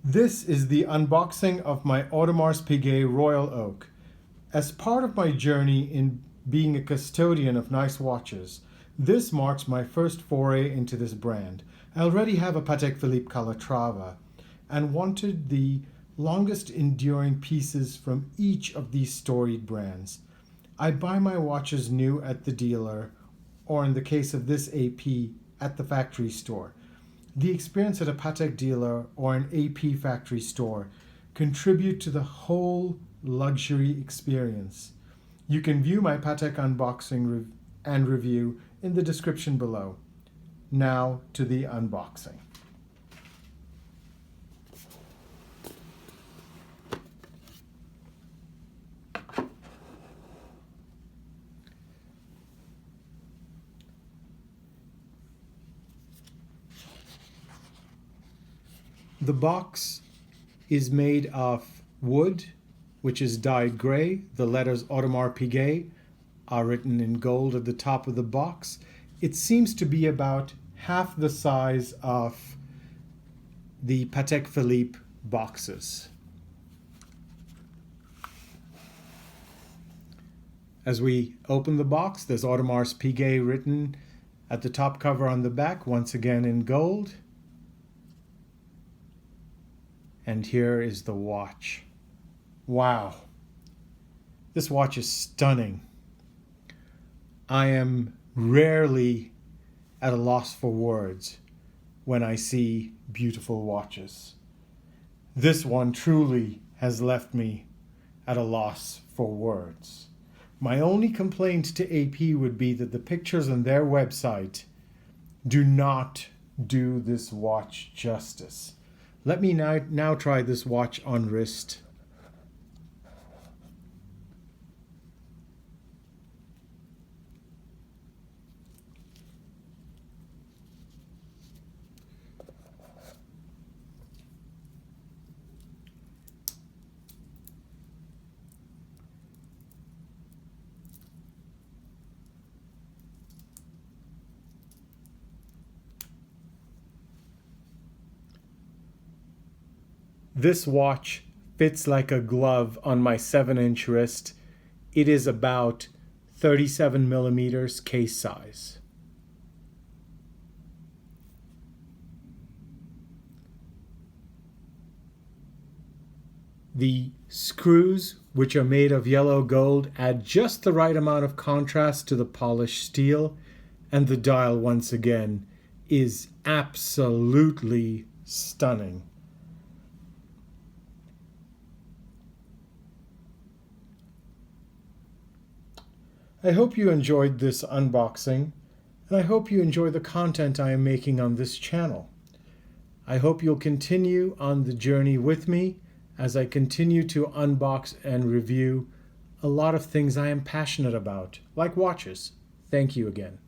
This is the unboxing of my Audemars Piguet Royal Oak. As part of my journey in being a custodian of nice watches, this marks my first foray into this brand. I already have a Patek Philippe Calatrava and wanted the longest enduring pieces from each of these storied brands. I buy my watches new at the dealer, or in the case of this AP, at the factory store. The experience at a Patek dealer or an AP factory store contribute to the whole luxury experience. You can view my Patek unboxing and review in the description below. Now to the unboxing. The box is made of wood, which is dyed gray. The letters Audemars Piguet are written in gold at the top of the box. It seems to be about half the size of the Patek Philippe boxes. As we open the box, there's Audemars Piguet written at the top cover on the back, once again in gold. And here is the watch. Wow. This watch is stunning. I am rarely at a loss for words when I see beautiful watches. This one truly has left me at a loss for words. My only complaint to AP would be that the pictures on their website do not do this watch justice. Let me now try this watch on wrist. This watch fits like a glove on my 7-inch wrist. It is about 37 millimeters case size. The screws, which are made of yellow gold, add just the right amount of contrast to the polished steel, and the dial, once again, is absolutely stunning. I hope you enjoyed this unboxing, and I hope you enjoy the content I am making on this channel. I hope you'll continue on the journey with me as I continue to unbox and review a lot of things I am passionate about, like watches. Thank you again.